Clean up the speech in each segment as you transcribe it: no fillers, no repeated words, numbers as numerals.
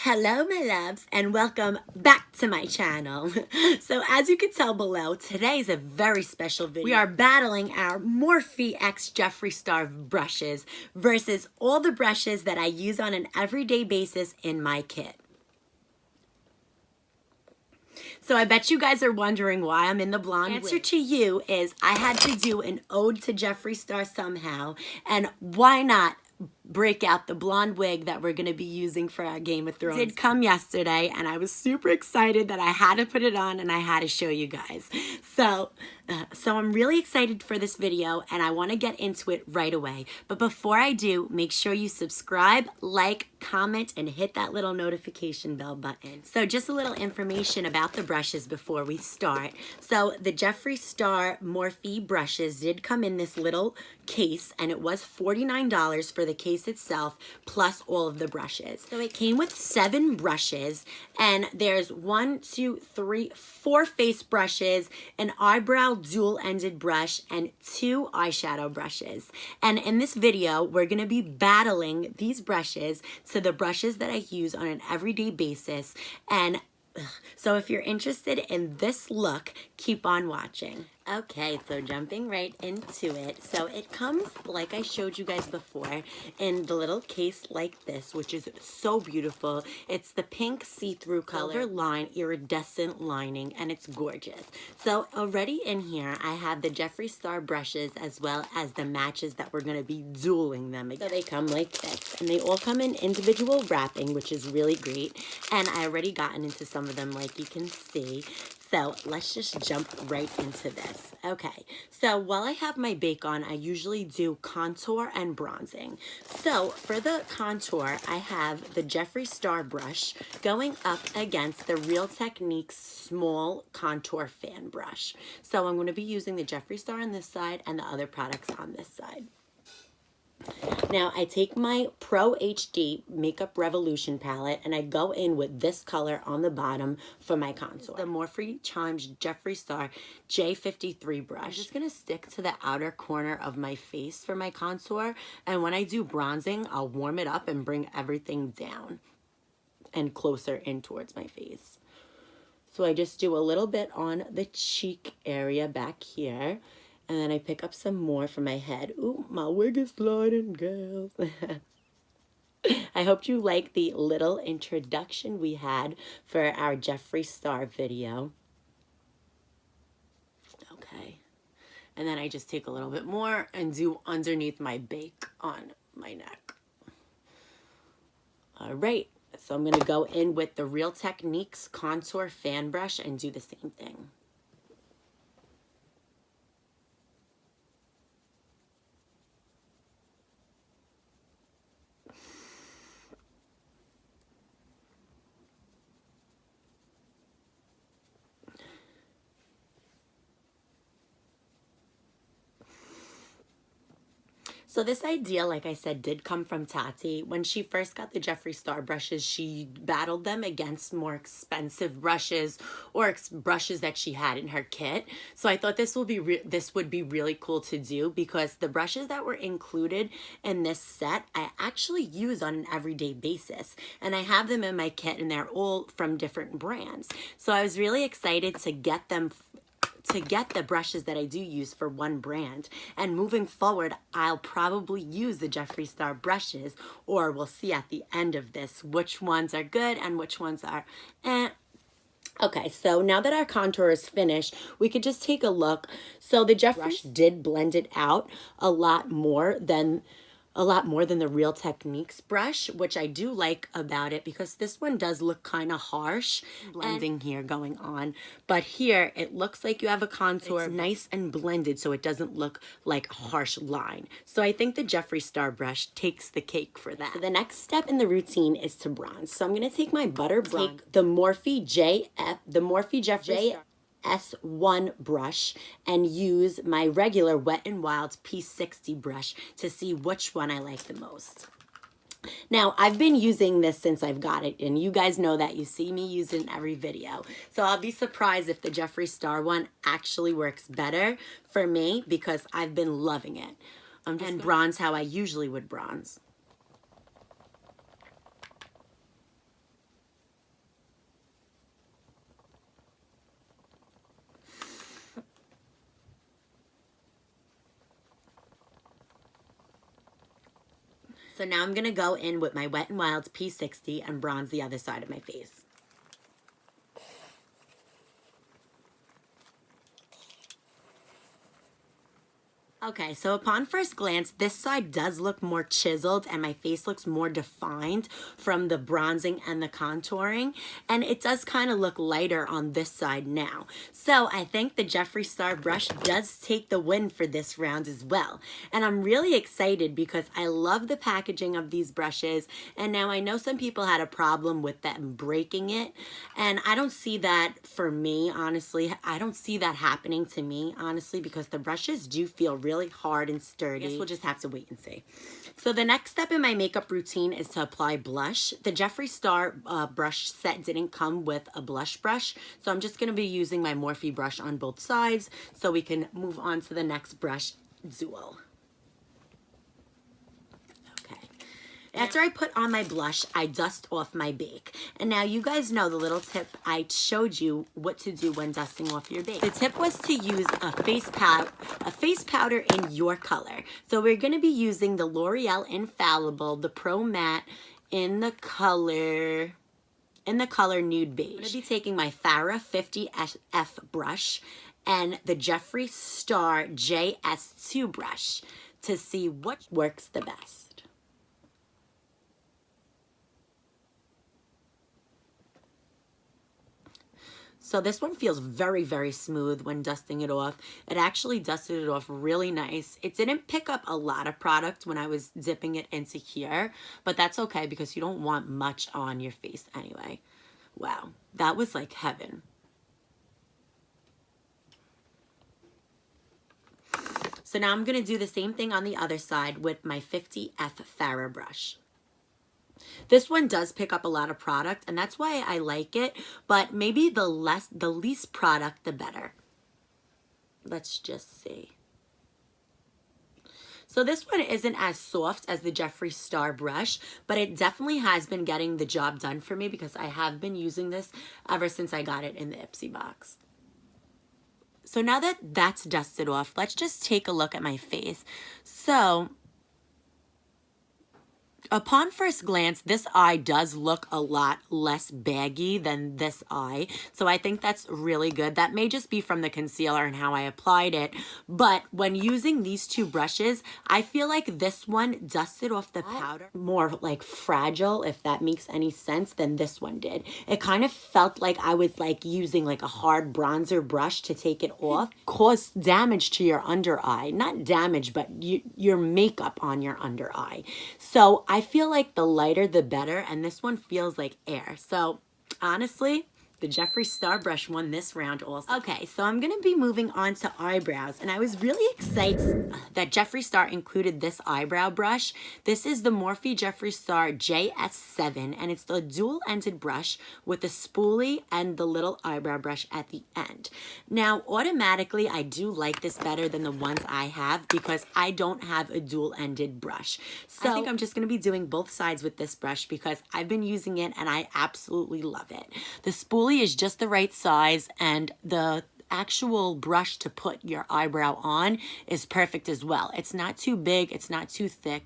Hello my loves and welcome back to my channel. So as you can tell below, today is a very special video. We are battling our Morphe X Jeffree Star brushes versus all the brushes that I use on an everyday basis in my kit. So I bet you guys are wondering why I'm in the blonde wig. Answer to you is I had to do an ode to Jeffree Star somehow, and why not break out the blonde wig that we're going to be using for our Game of Thrones. It did come yesterday and I was super excited that I had to put it on and I had to show you guys. So I'm really excited for this video and I want to get into it right away. But before I do, make sure you subscribe, like, comment, and hit that little notification bell button. So just a little information about the brushes before we start. So the Jeffree Star Morphe brushes did come in this little case and it was $49 for the case itself plus all of the brushes. So it came with 7 brushes and there's 4 face brushes, an eyebrow dual-ended brush, and 2 eyeshadow brushes. And in this video, we're going to be battling these brushes to the brushes that I use on an everyday basis. And so if you're interested in this look, keep on watching. Okay, so jumping right into it. So it comes, like I showed you guys before, in the little case like this, which is so beautiful. It's the pink see-through color line, iridescent lining, and it's gorgeous. So already in here, I have the Jeffree Star brushes as well as the matches that we're going to be dueling them again. So they come like this, and they all come in individual wrapping, which is really great. And I already gotten into some of them, like you can see. So let's just jump right into this. Okay, so while I have my bake on, I usually do contour and bronzing. So for the contour, I have the Jeffree Star brush going up against the Real Techniques small contour fan brush. So I'm going to be using the Jeffree Star on this side and the other products on this side. Now, I take my Pro HD Makeup Revolution palette and I go in with this color on the bottom for my contour. The Morphe Charms Jeffree Star J53 brush. I'm just going to stick to the outer corner of my face for my contour. And when I do bronzing, I'll warm it up and bring everything down and closer in towards my face. So I just do a little bit on the cheek area back here. And then I pick up some more for my head. Ooh, my wig is sliding, girls. I hope you like the little introduction we had for our Jeffree Star video. Okay. And then I just take a little bit more and do underneath my bake on my neck. All right. So I'm going to go in with the Real Techniques contour fan brush and do the same thing. So this idea, like I said, did come from Tati. When she first got the Jeffree Star brushes, she battled them against more expensive brushes or brushes that she had in her kit. So I thought this would be really cool to do because the brushes that were included in this set, I actually use on an everyday basis. And I have them in my kit and they're all from different brands. So I was really excited to get them to get the brushes that I do use for one brand. And moving forward, I'll probably use the Jeffree Star brushes, or we'll see at the end of this which ones are good and which ones are eh. Okay, so now that our contour is finished, we could just take a look. So the Jeffree brush did blend it out a lot more than the Real Techniques brush, which I do like about it because this one does look kind of harsh. Blending here going on. But here, it looks like you have a contour. It's nice and blended so it doesn't look like a harsh line. So I think the Jeffree Star brush takes the cake for that. So the next step in the routine is to bronze. So I'm going to take my butter bronze, take the Morphe Jeffree S1 brush and use my regular Wet n Wild P60 brush to see which one I like the most. Now, I've been using this since I've got it, and you guys know that. You see me use it in every video. So I'll be surprised if the Jeffree Star one actually works better for me because I've been loving it. And bronze how I usually would bronze. So now I'm going to go in with my Wet n Wild's P60 and bronze the other side of my face. Okay, so upon first glance, this side does look more chiseled and my face looks more defined from the bronzing and the contouring. And it does kind of look lighter on this side now. So I think the Jeffree Star brush does take the win for this round as well. And I'm really excited because I love the packaging of these brushes. And now I know some people had a problem with them breaking it. And I don't see that for me, honestly. I don't see that happening to me, honestly, because the brushes do feel really hard and sturdy. I guess we'll just have to wait and see. So the next step in my makeup routine is to apply blush. The Jeffree Star brush set didn't come with a blush brush, so I'm just going to be using my Morphe brush on both sides so we can move on to the next brush duo. After I put on my blush, I dust off my bake. And now you guys know the little tip I showed you what to do when dusting off your bake. The tip was to use a face powder in your color. So we're going to be using the L'Oreal Infallible, the Pro Matte in the color Nude Beige. I'm going to be taking my Farrah 50F brush and the Jeffree Star JS2 brush to see what works the best. So this one feels very, very smooth when dusting it off. It actually dusted it off really nice. It didn't pick up a lot of product when I was dipping it into here, but that's okay because you don't want much on your face anyway. Wow, that was like heaven. So now I'm going to do the same thing on the other side with my 50F Farrah brush. This one does pick up a lot of product, and that's why I like it, but maybe the least product, the better. Let's just see. So this one isn't as soft as the Jeffree Star brush, but it definitely has been getting the job done for me because I have been using this ever since I got it in the IPSY box. So now that that's dusted off, let's just take a look at my face. So upon first glance, this eye does look a lot less baggy than this eye. So I think that's really good. That may just be from the concealer and how I applied it. But when using these two brushes, I feel like this one dusted off the powder more like fragile, if that makes any sense, than this one did. It kind of felt like I was like using like a hard bronzer brush to take it off. Caused damage to your under eye. Not damage, but your makeup on your under eye. So I feel like the lighter the better, and this one feels like air. So honestly, the Jeffree Star brush won this round also. Okay, so I'm going to be moving on to eyebrows, and I was really excited that Jeffree Star included this eyebrow brush. This is the Morphe Jeffree Star JS7, and it's the dual-ended brush with the spoolie and the little eyebrow brush at the end. Now, automatically, I do like this better than the ones I have because I don't have a dual-ended brush. So I think I'm just going to be doing both sides with this brush because I've been using it, and I absolutely love it. The spoolie is just the right size, and the actual brush to put your eyebrow on is perfect as well. It's not too big, it's not too thick.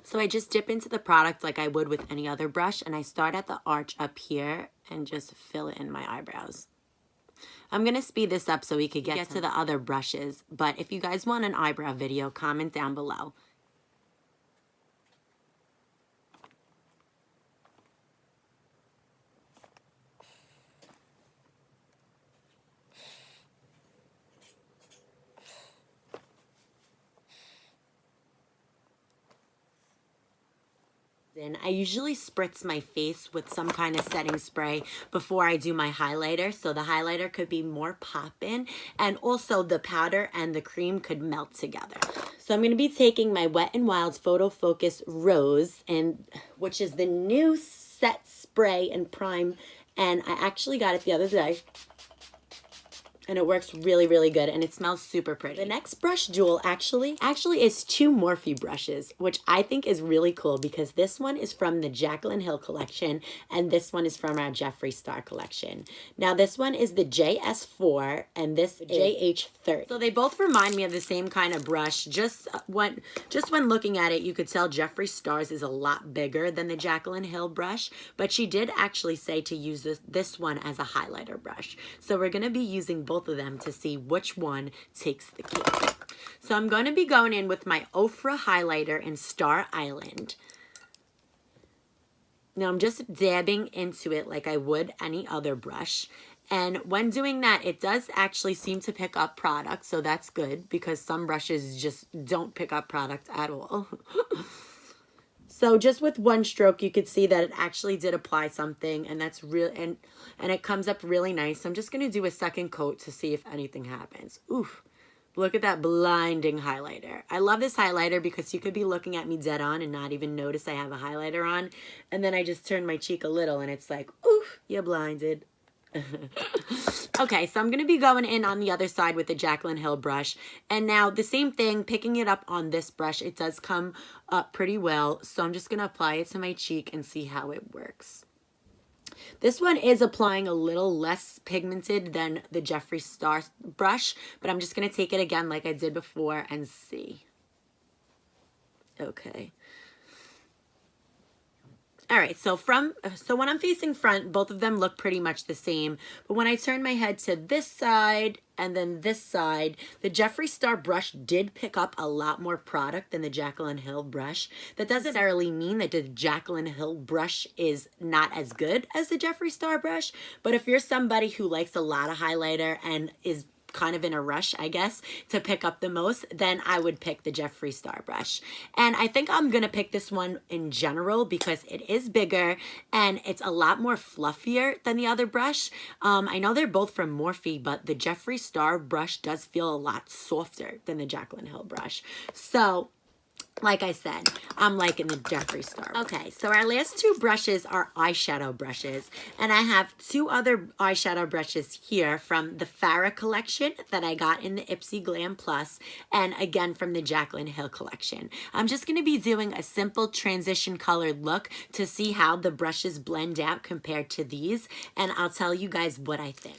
So I just dip into the product like I would with any other brush, and I start at the arch up here and just fill it in my eyebrows. I'm going to speed this up so we could get to the other brushes, but if you guys want an eyebrow video, comment down below. I usually spritz my face with some kind of setting spray before I do my highlighter, so the highlighter could be more poppin', and also the powder and the cream could melt together. So I'm going to be taking my Wet n Wild's Photo Focus Rose, which is the new set spray and prime, and I actually got it the other day. And it works really, really good, and it smells super pretty. The next brush duel actually is two Morphe brushes, which I think is really cool because this one is from the Jaclyn Hill collection, and this one is from our Jeffree Star collection. Now, this one is the JS4, and this is JH30. So they both remind me of the same kind of brush. Just when looking at it, you could tell Jeffree Star's is a lot bigger than the Jaclyn Hill brush, but she did actually say to use this one as a highlighter brush. So we're going to be using both of them to see which one takes the cake. So I'm going to be going in with my Ofra highlighter in Star Island. Now I'm just dabbing into it like I would any other brush. And when doing that, it does actually seem to pick up product, so that's good because some brushes just don't pick up product at all. So just with one stroke, you could see that it actually did apply something, and that's real, and it comes up really nice. So I'm just going to do a second coat to see if anything happens. Oof. Look at that blinding highlighter. I love this highlighter because you could be looking at me dead on and not even notice I have a highlighter on. And then I just turn my cheek a little, and it's like, oof, you're blinded. Okay, so I'm going to be going in on the other side with the Jaclyn Hill brush. And now the same thing, picking it up on this brush, it does come up pretty well. So I'm just going to apply it to my cheek and see how it works. This one is applying a little less pigmented than the Jeffree Star brush, but I'm just going to take it again like I did before and see. Okay. All right, so when I'm facing front, both of them look pretty much the same. But when I turn my head to this side and then this side, the Jeffree Star brush did pick up a lot more product than the Jaclyn Hill brush. That doesn't necessarily mean that the Jaclyn Hill brush is not as good as the Jeffree Star brush. But if you're somebody who likes a lot of highlighter and is kind of in a rush, I guess, to pick up the most, then I would pick the Jeffree Star brush. And I think I'm gonna pick this one in general because it is bigger and it's a lot more fluffier than the other brush. I know they're both from Morphe, but the Jeffree Star brush does feel a lot softer than the Jaclyn Hill brush. So like I said, I'm liking the Jeffree Star. Okay, so our last two brushes are eyeshadow brushes. And I have two other eyeshadow brushes here from the Farrah collection that I got in the IPSY Glam Plus, and again from the Jaclyn Hill collection. I'm just going to be doing a simple transition colored look to see how the brushes blend out compared to these, and I'll tell you guys what I think.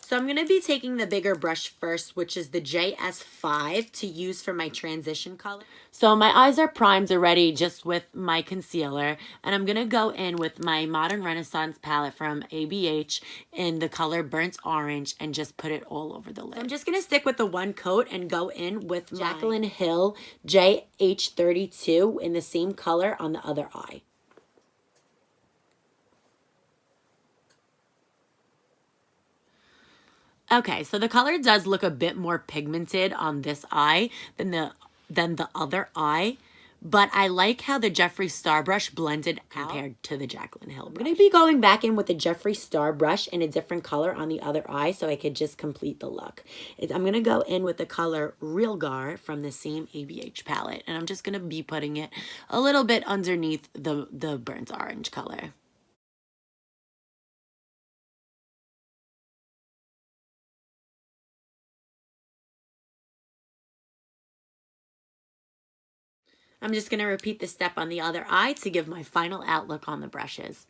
So I'm going to be taking the bigger brush first, which is the JS5 to use for my transition color. So my eyes are primed already just with my concealer. And I'm going to go in with my Modern Renaissance palette from ABH in the color Burnt Orange and just put it all over the lid. So I'm just going to stick with the one coat and go in with Jaclyn Hill JH32 in the same color on the other eye. Okay, so the color does look a bit more pigmented on this eye than the other eye, but I like how the Jeffree Star brush blended compared to the Jaclyn Hill brush. I'm going to be going back in with the Jeffree Star brush in a different color on the other eye so I could just complete the look. I'm going to go in with the color Real Gar from the same ABH palette, and I'm just going to be putting it a little bit underneath the burnt orange color. I'm just going to repeat the step on the other eye to give my final outlook on the brushes.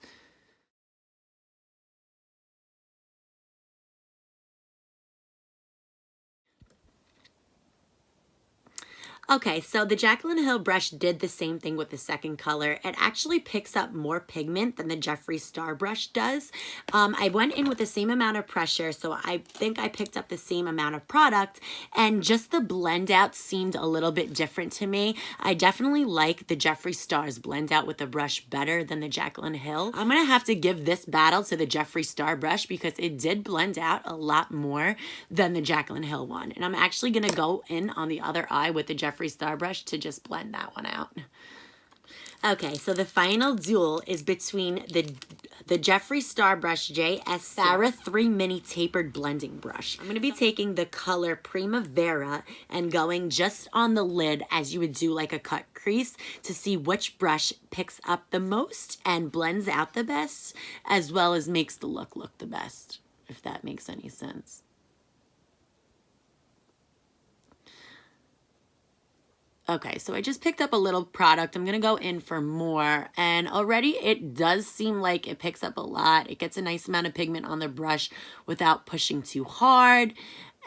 Okay, so the Jaclyn Hill brush did the same thing with the second color. It actually picks up more pigment than the Jeffree Star brush does. I went in with the same amount of pressure, so I think I picked up the same amount of product, and just the blend out seemed a little bit different to me. I definitely like the Jeffree Star's blend out with the brush better than the Jaclyn Hill. I'm going to have to give this battle to the Jeffree Star brush because it did blend out a lot more than the Jaclyn Hill one. And I'm actually going to go in on the other eye with the Jeffree Star brush to just blend that one out. Okay, so the final duel is between the Jeffree Star brush JS Farrah 3 Mini Tapered Blending Brush. I'm going to be taking the color Primavera and going just on the lid as you would do like a cut crease to see which brush picks up the most and blends out the best, as well as makes the look the best, if that makes any sense. Okay, so I just picked up a little product. I'm going to go in for more. And already it does seem like it picks up a lot. It gets a nice amount of pigment on the brush without pushing too hard.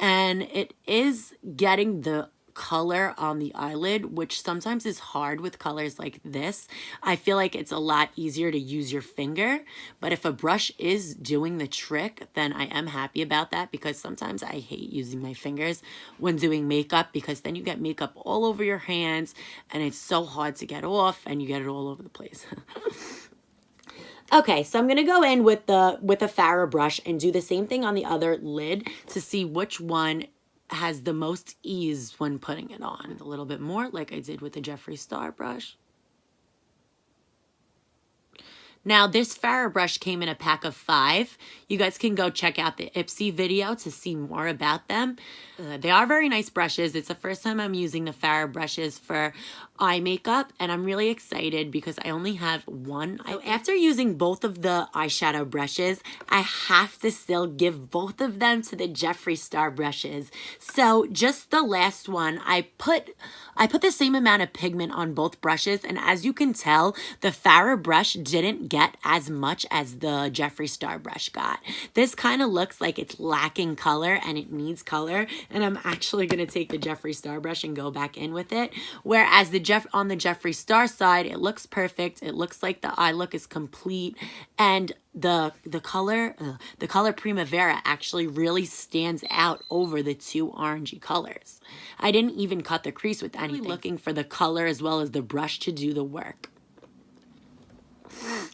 And it is getting the color on the eyelid, which sometimes is hard with colors like this. I feel like it's a lot easier to use your finger, but if a brush is doing the trick, then I am happy about that, because sometimes I hate using my fingers when doing makeup, because then you get makeup all over your hands and it's so hard to get off and you get it all over the place. Okay, so I'm going to go in with a Farrah brush and do the same thing on the other lid to see which one has the most ease when putting it on. A little bit more, like I did with the Jeffree Star brush. Now, this Farrah brush came in a pack of 5. You guys can go check out the IPSY video to see more about them. They are very nice brushes. It's the first time I'm using the Farrah brushes for eye makeup, and I'm really excited because I only have one. So after using both of the eyeshadow brushes, I have to still give both of them to the Jeffree Star brushes. So just the last one, I put the same amount of pigment on both brushes, and as you can tell, the Farrah brush didn't get as much as the Jeffree Star brush got. This kind of looks like it's lacking color and it needs color, and I'm actually going to take the Jeffree Star brush and go back in with it. Whereas on the Jeffree Star side, it looks perfect. It looks like the eye look is complete, and the color Primavera actually really stands out over the two orangey colors. I didn't even cut the crease with anything. Looking for the color as well as the brush to do the work.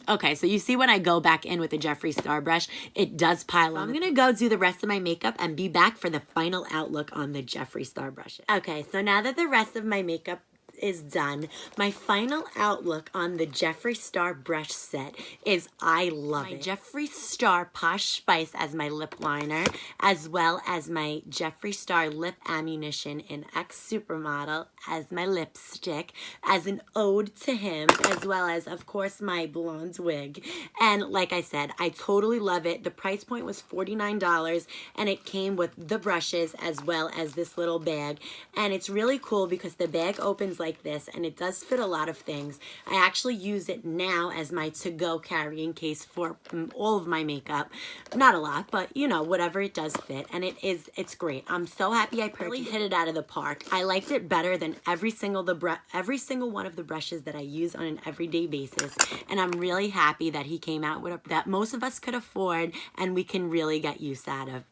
Okay, so you see when I go back in with the Jeffree Star brush, it does pile on. I'm going to go do the rest of my makeup and be back for the final outlook on the Jeffree Star brushes. Okay, so now that the rest of my makeup is done, my final outlook on the Jeffree Star brush set is I love it. My Jeffree Star Posh Spice as my lip liner, as well as my Jeffree Star Lip Ammunition in X Supermodel as my lipstick, as an ode to him, as well as, of course, my blonde wig. And like I said, I totally love it. The price point was $49, and it came with the brushes as well as this little bag. And it's really cool because the bag opens like this, and it does fit a lot of things. I actually use it now as my to-go carrying case for all of my makeup. Not a lot, but you know, whatever it does fit, and it's great. I'm so happy I really hit it out of the park. I liked it better than every single one of the brushes that I use on an everyday basis, and I'm really happy that he came out with a that most of us could afford and we can really get use out of.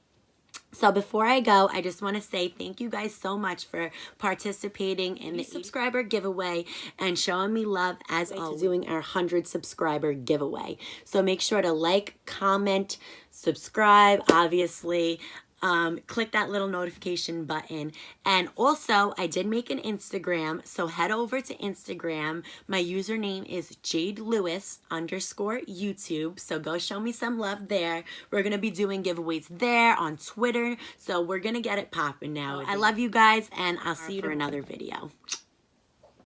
So before I go, I just want to say thank you guys so much for participating in the subscriber giveaway and showing me love as always doing our 100 subscriber giveaway. So make sure to like, comment, subscribe, obviously. Click that little notification button. And also, I did make an Instagram, so head over to Instagram. My username is JadeLewis_YouTube, so go show me some love there. We're going to be doing giveaways there, on Twitter, so we're going to get it popping now. I love you guys, and I'll see you for another video.